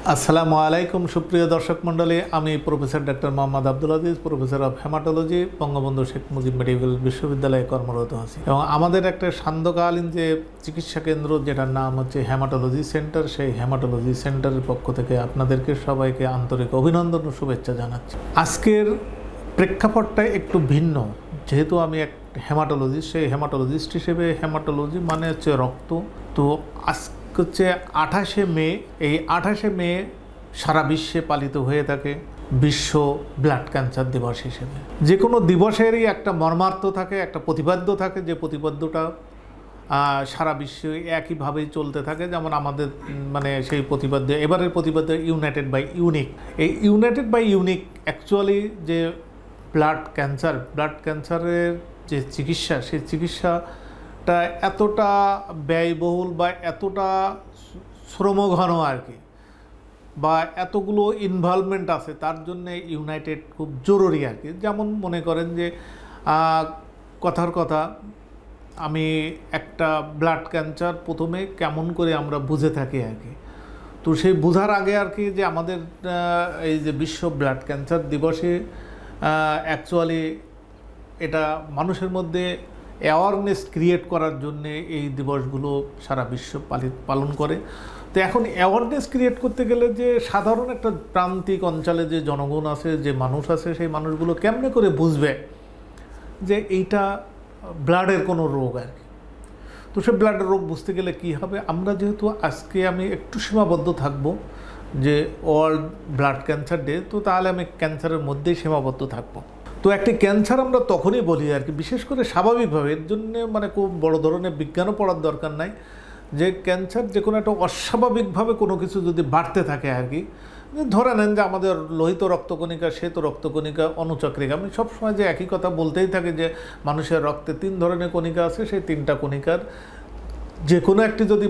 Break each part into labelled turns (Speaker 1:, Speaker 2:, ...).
Speaker 1: আসসালামু আলাইকুম সুপ্রিয় দর্শক মণ্ডলী, আমি professor doctor Mohammad Abdul Aziz, professor of haematology, Bangabandhu Sheikh Mujib medical বিশ্ববিদ্যালয়ে কর্মরত আছি। এবং আমাদের একটা সান্ধ্যকালীন যে চিকিৎসা কেন্দ্র, যেটার নাম হচ্ছে হেমাটোলজি সেন্টার, সেই হেমাটোলজি সেন্টারের পক্ষ থেকে আপনাদেরকে সবাইকে আন্তরিক অভিনন্দন ও শুভেচ্ছা জানাচ্ছি। আজকের প্রেক্ষাপটটা একটু ভিন্ন, যেহেতু আমি এক হেমাটোলজিস্ট, সেই হেমাটোলজিস্ট হিসেবে হেমাটোলজি মানে হচ্ছে রক্ত। তো হচ্ছে 28শে মে, এই 28শে মে সারা বিশ্বে পালিত হয়ে থাকে বিশ্ব ব্লাড ক্যান্সার দিবস হিসেবে। যে কোনো দিবসেরই একটা মর্মার্থ থাকে, একটা প্রতিপাদ্য থাকে, যে প্রতিপাদ্যটা সারা বিশ্বে একইভাবেই চলতে থাকে। যেমন আমাদের সেই প্রতিপাদ্য, এবারের প্রতিপাদ্য ইউনাইটেড বাই ইউনিক। এই ইউনাইটেড বাই ইউনিক অ্যাকচুয়ালি যে ব্লাড ক্যান্সারের যে চিকিৎসা, সেই চিকিৎসাটা এতটা ব্যয়বহুল বা এতটা শ্রমঘন আর কি, বা এতগুলো ইনভলভমেন্ট আছে, তার জন্যে ইউনাইটেড খুব জরুরি আর কি। যেমন মনে করেন যে কথার কথা, আমি একটা ব্লাড ক্যান্সার প্রথমে কেমন করে আমরা বুঝে থাকি আর কি। তো সেই বোঝার আগে আর কি, যে আমাদের এই যে বিশ্ব ব্লাড ক্যান্সার দিবসে অ্যাকচুয়ালি এটা মানুষের মধ্যে অ্যাওয়ারনেস ক্রিয়েট করার জন্যে এই দিবসগুলো সারা বিশ্ব পালন করে। তো এখন অ্যাওয়ারনেস ক্রিয়েট করতে গেলে যে সাধারণ একটা প্রান্তিক অঞ্চলে যে জনগণ আছে, যে মানুষ আছে, সেই মানুষগুলো কেমনে করে বুঝবে যে এইটা ব্লাডের কোনো রোগ আর কি। তো সে ব্লাডের রোগ বুঝতে গেলে কি হবে, আমরা যেহেতু আজকে আমি একটু সীমাবদ্ধ থাকব যে ওয়ার্ল্ড ব্লাড ক্যান্সার ডে, তো তাহলে আমি ক্যান্সারের মধ্যেই সীমাবদ্ধ থাকব। তো একটি ক্যান্সার আমরা তখনই বলি আর কি, বিশেষ করে স্বাভাবিকভাবে, এর জন্য খুব বড় ধরনের বিজ্ঞানও পড়ার দরকার নাই, যে ক্যান্সার যে কোনো একটা অস্বাভাবিকভাবে কোনো কিছু যদি বাড়তে থাকে আর কি। ধরে নেন যে আমাদের লোহিত রক্তকণিকা, শ্বেত রক্তকণিকা, অনুচক্রিকা, আমি সবসময় যে একই কথা বলতেই থাকি যে মানুষের রক্তে 3 ধরনের কণিকা আছে, সেই 3টা কণিকার যে কোনো একটি যদি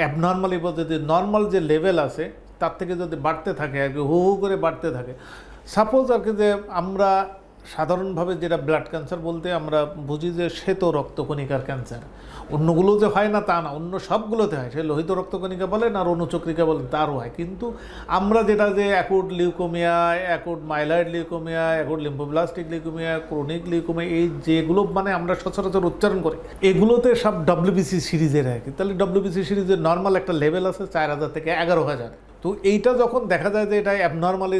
Speaker 1: অ্যাবনর্মালি বা যদি নর্মাল যে লেভেল আছে তার থেকে যদি বাড়তে থাকে আর কি, হু হু করে বাড়তে থাকে, সাপোজ আর কি, যে আমরা সাধারণভাবে যেটা ব্লাড ক্যান্সার বলতে আমরা বুঝি যে শ্বেত রক্তকণিকার ক্যান্সার, অন্যগুলো যে হয় না তা না, অন্য সবগুলোতে হয়, সে লোহিত রক্তকণিকা বলেন আর অনুচক্রিকা বলেন, তারও হয়। কিন্তু আমরা যেটা যে acute leukaemia, acute myeloid leukaemia, acute lymphoblastic leukaemia, chronic leukaemia, এই যেগুলো আমরা সচরাচর উচ্চারণ করি, এগুলোতে সব ডব্লিউবিসি সিরিজের আর কি। তাহলে ডব্লিউবিসি সিরিজের নর্মাল একটা লেভেল আছে 4000 থেকে 11000। তো এইটা যখন দেখা যায় যে এটা অ্যাবনর্মালি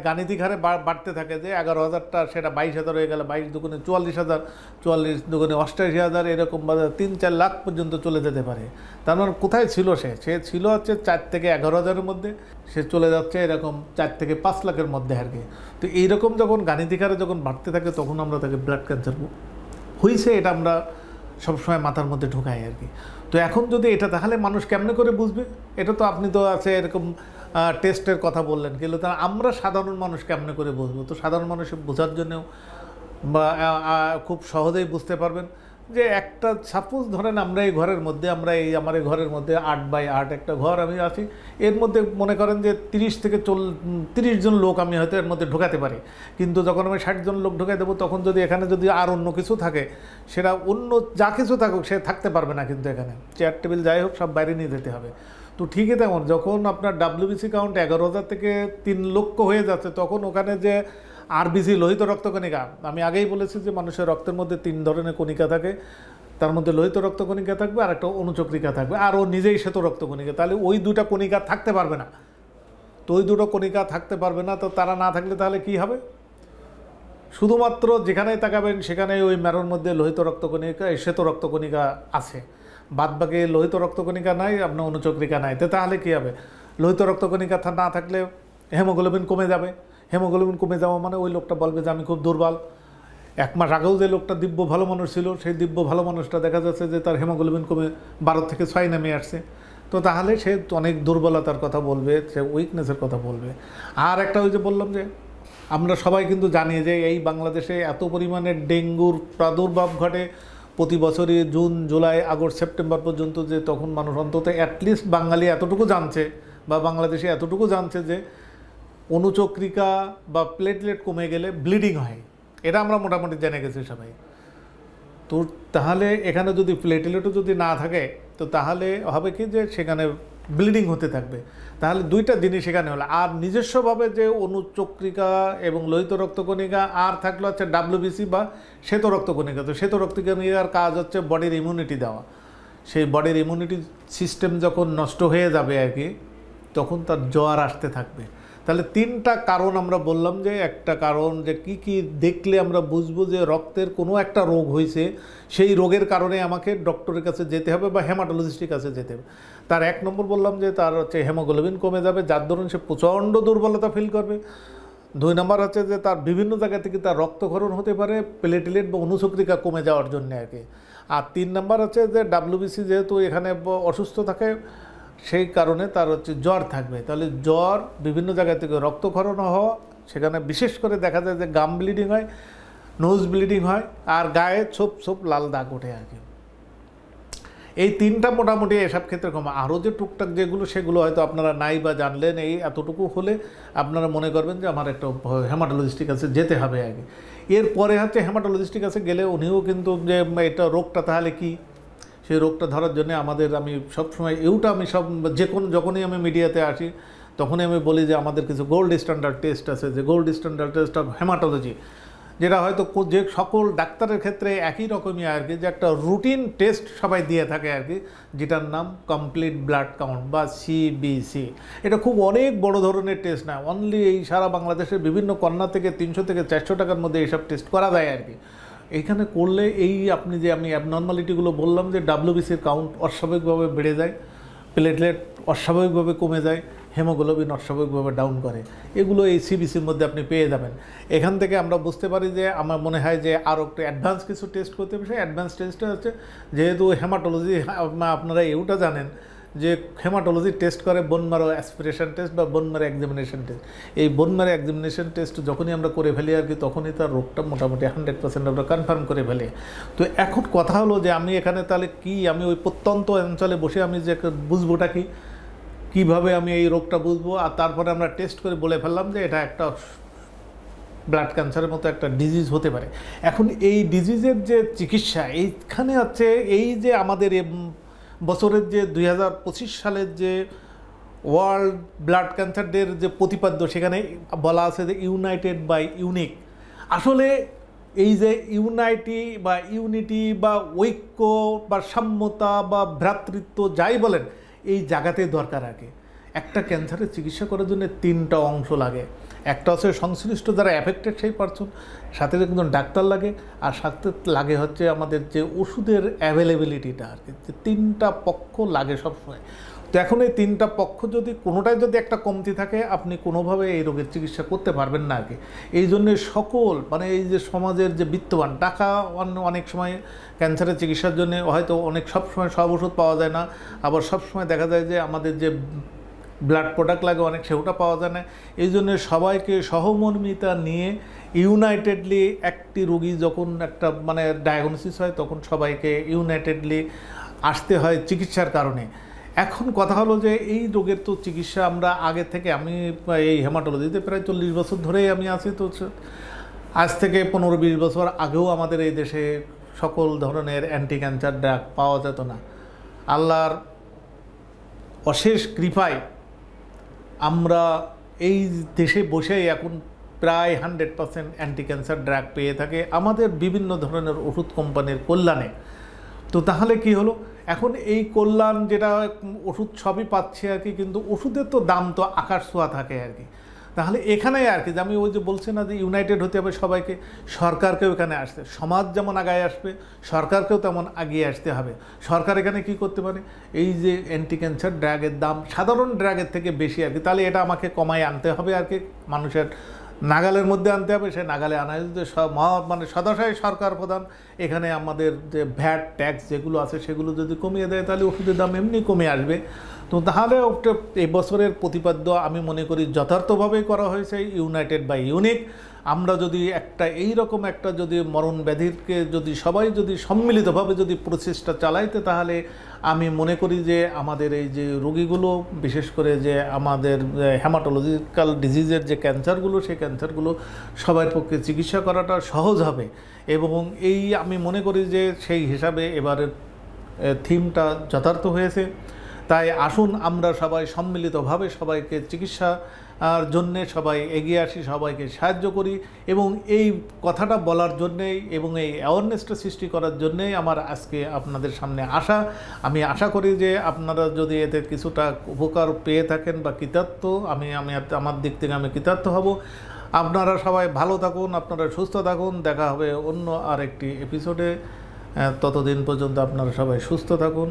Speaker 1: গাণিতিক হারে বাড়তে থাকে, যে 11000টা সেটা 22000 হয়ে গেলে, 22 দুগুণে 44,000, 44 দুগুণে 88,000, এরকম 3-4 লাখ পর্যন্ত চলে যেতে পারে। তার মানে কোথায় ছিল সে ছিল হচ্ছে 4 থেকে 11,000-এর মধ্যে, সে চলে যাচ্ছে এরকম 4 থেকে 5 লাখের মধ্যে আর কি। তো এইরকম যখন গাণিতিক হারে যখন বাড়তে থাকে, তখন আমরা তাকে ব্লাড ক্যান্সার হয়েছে এটা আমরা সবসময় মাথার মধ্যে ঢোকাই আর কি। তো এখন যদি এটা, তাহলে মানুষ কেমনে করে বুঝবে? এটা তো আপনি তো আছে এরকম টেস্টের কথা বললেন, কিন্তু তাহলে আমরা সাধারণ মানুষ কেমনে করে বুঝবো? তো সাধারণ মানুষ বোঝার জন্যও বা খুব সহজেই বুঝতে পারবেন যে একটা সাপোজ ধরেন আমরা এই ঘরের মধ্যে, আমার এই ঘরের মধ্যে 8x8 একটা ঘর আমি আছি, এর মধ্যে মনে করেন যে 30 থেকে 30 জন লোক আমি হয়তো এর মধ্যে ঢোকাতে পারি। কিন্তু যখন আমি 60 জন লোক ঢোকাই দেবো, তখন যদি এখানে যদি আর অন্য কিছু থাকে, সেটা অন্য যা কিছু থাকুক সে থাকতে পারবে না, কিন্তু এখানে চেয়ার টেবিল যাই হোক সব বাইরে নিয়ে যেতে হবে। তো ঠিকই তেমন যখন আপনার ডাব্লিউবিসি কাউন্ট 11,000 থেকে 3 লক্ষ হয়ে যাচ্ছে, তখন ওখানে যে আরবিসি লোহিত রক্তকণিকা, আমি আগেই বলেছি যে মানুষের রক্তের মধ্যে 3 ধরনের কণিকা থাকে, তার মধ্যে লোহিত রক্তকণিকা থাকবে আর একটা অনুচক্রিকা থাকবে, আর ও নিজেই শ্বেত রক্তকণিকা। তাহলে ওই 2টা কণিকা থাকতে পারবে না। তো ওই 2টো কণিকা থাকতে পারবে না, তো তারা না থাকলে তাহলে কি হবে? শুধুমাত্র যেখানেই তাকাবেন সেখানেই ওই ম্যারোর মধ্যে লোহিত রক্তকণিকা, শ্বেত রক্তকণিকা আছে, বাদবাকি লোহিত রক্তকণিকা নাই, আপনার অনুচক্রিকা নাই। তো তাহলে কী হবে? লোহিত রক্তকণিকা না থাকলে হেমোগ্লোবিন কমে যাবে। হেমোগ্লোবিন কমে যাওয়া মানে ওই লোকটা বলবে যে আমি খুব দুর্বল। 1 মাস আগেও যে লোকটা দিব্য ভালো মানুষ ছিল, সেই দিব্য ভালো মানুষটা দেখা যাচ্ছে যে তার হেমোগ্লোবিন কমে 12 থেকে 6 নেমে আসছে। তো তাহলে সে অনেক দুর্বলতার কথা বলবে, সে উইকনেসের কথা বলবে। আর একটা ওই যে বললাম যে আমরা সবাই কিন্তু জানি যে এই বাংলাদেশে এত পরিমাণে ডেঙ্গুর প্রাদুর্ভাব ঘটে প্রতি বছরই, জুন, জুলাই, আগস্ট, সেপ্টেম্বর পর্যন্ত, যে তখন মানুষ অন্তত অ্যাটলিস্ট বাঙালি এতটুকু জানছে বা বাংলাদেশে এতটুকু জানছে যে অনুচক্রিকা বা প্লেটলেট কমে গেলে ব্লিডিং হয়। এটা আমরা মোটামুটি জেনে গেছি সবাই। তো তাহলে এখানে যদি প্লেটলেটও যদি না থাকে, তো তাহলে হবে কি যে সেখানে ব্লিডিং হতে থাকবে। তাহলে দুইটা জিনিস এখানে হলো। আর নিজস্বভাবে যে অনুচক্রিকা এবং লোহিত রক্তকণিকা, আর থাকলো হচ্ছে ডাব্লিউবিসি বা শ্বেত রক্তকণিকা। তো শ্বেত রক্তকণিকার কাজ হচ্ছে বডির ইমিউনিটি দেওয়া। সেই বডির ইমিউনিটি সিস্টেম যখন নষ্ট হয়ে যাবে আর কি, তখন তার জ্বর আসতে থাকবে। তাহলে তিনটা কারণ আমরা বললাম, যে একটা কারণ যে কি কি দেখলে আমরা বুঝবো যে রক্তের কোনো একটা রোগ হয়েছে, সেই রোগের কারণে আমাকে ডক্টরের কাছে যেতে হবে বা হেমাটোলজিস্টের কাছে যেতে হবে। তার এক নম্বর বললাম যে তার হচ্ছে হিমোগ্লোবিন কমে যাবে, যার দরুন সে প্রচণ্ড দুর্বলতা ফিল করবে। 2 নম্বর হচ্ছে যে তার বিভিন্ন জায়গা থেকে তার রক্তক্ষরণ হতে পারে প্লেটলেট বা অনুচক্রিকা কমে যাওয়ার জন্য আর কি। আর 3 নম্বর হচ্ছে যে ডাব্লিউবিসি যেহেতু এখানে অসুস্থ থাকে, সেই কারণে তার হচ্ছে জ্বর থাকবে। তাহলে জ্বর, বিভিন্ন জায়গা থেকে রক্তক্ষরণ হওয়া, সেখানে বিশেষ করে দেখা যায় যে গাম ব্লিডিং হয়, নোজ ব্লিডিং হয়, আর গায়ে ছোপ ছোপ লাল দাগ ওঠে আর কি। এই তিনটা মোটামুটি এসব ক্ষেত্রে কম। আরও যে টুকটাক যেগুলো, সেগুলো হয়তো আপনারা নাই বা জানলেন। এই এতটুকু হলে আপনারা মনে করবেন যে আমার একটা হেমাটোলজিস্টের কাছে যেতে হবে আগে। এরপরে হচ্ছে হেমাটোলজিস্টের কাছে গেলে উনিও কিন্তু যে এটা রোগটা তাহলে কি, সেই রোগটা ধরার জন্য আমাদের, আমি সবসময় আমি যখনই আমি মিডিয়াতে আসি তখনই আমি বলি যে আমাদের কিছু গোল্ড স্ট্যান্ডার্ড টেস্ট আছে, যে gold standard test of haematology, যেটা হয়তো যে সকল ডাক্তারের ক্ষেত্রে একই রকমই আর কি, যে একটা রুটিন টেস্ট সবাই দিয়ে থাকে আর কি, যেটার নাম কমপ্লিট ব্লাড কাউন্ট বা সিবিসি। এটা খুব অনেক বড় ধরনের টেস্ট না, অনলি এই সারা বাংলাদেশের বিভিন্ন কর্নার থেকে 300 থেকে 400 টাকার মধ্যে এইসব টেস্ট করা যায় আর কি। এইখানে করলে আমি অ্যাবনর্মালিটিগুলো বললাম, যে ডাব্লিউবিসির কাউন্ট অস্বাভাবিকভাবে বেড়ে যায়, প্লেটলেট অস্বাভাবিকভাবে কমে যায়, হেমোগ্লোবিন অস্বাভাবিকভাবে ডাউন করে, এগুলো এই সিবিসির মধ্যে আপনি পেয়ে যাবেন। এখান থেকে আমরা বুঝতে পারি যে আমার মনে হয় যে আরও একটু অ্যাডভান্স কিছু টেস্ট করতে হবে। সেই অ্যাডভান্স টেস্টটা হচ্ছে, যেহেতু হেমাটোলজি আপনারা এওটা জানেন যে হেমাটোলজি টেস্ট করে বোন ম্যারো অ্যাসপিরেশন টেস্ট বা বোন ম্যারো এক্সামিনেশন টেস্ট। এই বোন ম্যারো এক্সামিনেশন টেস্ট যখনই আমরা করে ফেলি আর কি, তখনই তার রোগটা মোটামুটি 100% আমরা কনফার্ম করে ফেলি। তো এখন কথা হলো যে আমি এখানে তাহলে কি, আমি ওই প্রত্যন্ত অঞ্চলে বসে আমি যে বুঝবোটা কি, কীভাবে আমি এই রোগটা বুঝবো? আর তারপরে আমরা টেস্ট করে বলে ফেললাম যে এটা একটা ব্লাড ক্যান্সারের মতো একটা ডিজিজ হতে পারে। এখন এই ডিজিজের যে চিকিৎসা, এইখানে হচ্ছে এই যে আমাদের বছরের যে 2025 সালের যে ওয়ার্ল্ড ব্লাড ক্যান্সার ডের যে প্রতিপাদ্য, সেখানে বলা আছে যে ইউনাইটেড বাই ইউনিক। আসলে এই যে ইউনিটি বা ঐক্য বা সাম্যতা বা ভ্রাতৃত্ব যাই বলেন, এই জায়গাতেই দরকার আগে। একটা ক্যান্সারের চিকিৎসা করার জন্য 3টা অংশ লাগে। একটা হচ্ছে সংশ্লিষ্ট যারা অ্যাফেক্টেড সেই পারসন, সাথে একজন ডাক্তার লাগে, আর সাথে লাগে হচ্ছে আমাদের যে ওষুধের অ্যাভেলেবিলিটিটা আর কি। 3টা পক্ষ লাগে সবসময়। তো এখন এই 3টা পক্ষ যদি কোনোটাই যদি একটা কমতি থাকে, আপনি কোনোভাবে এই রোগের চিকিৎসা করতে পারবেন না আর কি। এই জন্যে সকল এই যে সমাজের যে বিত্তবান টাকা, অনেক সময় ক্যান্সারের চিকিৎসার জন্য হয়তো সবসময় সব ওষুধ পাওয়া যায় না, আবার সবসময় দেখা যায় যে আমাদের যে ব্লাড প্রোডাক্ট লাগে অনেক, সেটা পাওয়া যায় না। এই জন্য সবাইকে সহমর্মিতা নিয়ে ইউনাইটেডলি একটি রোগী যখন একটা ডায়াগনোসিস হয়, তখন সবাইকে ইউনাইটেডলি আসতে হয় চিকিৎসার কারণে। এখন কথা হলো যে এই রোগের তো চিকিৎসা আমরা আগে থেকে, আমি এই হেমাটোলজিতে প্রায় 40 বছর ধরেই আমি আছি। তো আজ থেকে 15-20 বছর আগেও আমাদের এই দেশে সকল ধরনের অ্যান্টি ক্যান্সার ড্রাগ পাওয়া যেত না। আল্লাহর অশেষ কৃপায় আমরা এই দেশে বসেই এখন প্রায় 100% অ্যান্টি ক্যান্সার ড্রাগ পেয়ে থাকে আমাদের বিভিন্ন ধরনের ওষুধ কোম্পানির কল্যাণে। তো তাহলে কি হলো, এখন এই কল্যাণ যেটা ওষুধ সবই পাচ্ছে আর কি, কিন্তু ওষুধের তো দাম তো আকাশ ছোঁয়া থাকে আর কি। তাহলে এখানে আর কি যে আমি ওই যে বলছি না যে ইউনাইটেড হতে হবে সবাইকে, সরকারকেও এখানে আসতে, সমাজ যেমন আগায় আসবে সরকারকেও তেমন এগিয়ে আসতে হবে। সরকার এখানে কি করতে পারে, এই যে অ্যান্টি ক্যান্সার ড্রাগের দাম সাধারণ ড্রাগের থেকে বেশি আর কি, তাহলে এটা আমাকে কমায় আনতে হবে আর কি, মানুষের নাগালের মধ্যে আনতে হবে। সে নাগালে আনা যদি সদাশয় সরকার প্রধান, এখানে আমাদের যে ভ্যাট ট্যাক্স যেগুলো আছে সেগুলো যদি কমিয়ে দেয়, তাহলে ওষুধের দাম এমনি কমে আসবে। তো তাহলে এই বছরের প্রতিপাদ্য আমি মনে করি যথার্থভাবেই করা হয়েছে, ইউনাইটেড বাই ইউনিক। আমরা যদি এইরকম একটা যদি মরণ ব্যাধিকে যদি সবাই যদি সম্মিলিতভাবে যদি প্রচেষ্টা চালাইতে, তাহলে আমি মনে করি যে আমাদের এই যে রোগীগুলো, বিশেষ করে যে আমাদের হেমাটোলজিক্যাল ডিজিজের যে ক্যান্সারগুলো, সেই ক্যান্সারগুলো সবার পক্ষে চিকিৎসা করাটা সহজ হবে। এবং আমি মনে করি যে সেই হিসাবে এবারের থিমটা যথার্থ হয়েছে। তাই আসুন আমরা সবাই সম্মিলিতভাবে সবাইকে চিকিৎসা আর জন্যে সবাই এগিয়ে আসি, সবাইকে সাহায্য করি। এবং এই কথাটা বলার জন্যেই এবং এই অ্যাওয়ারনেসটা সৃষ্টি করার জন্যেই আমার আজকে আপনাদের সামনে আসা। আমি আশা করি যে আপনারা যদি এতে কিছুটা উপকার পেয়ে থাকেন বা কৃতার্থ, আমার দিক থেকে আমি কৃতার্থ হব। আপনারা সবাই ভালো থাকুন, আপনারা সুস্থ থাকুন। দেখা হবে অন্য আরেকটি এপিসোডে। ততদিন পর্যন্ত আপনারা সবাই সুস্থ থাকুন।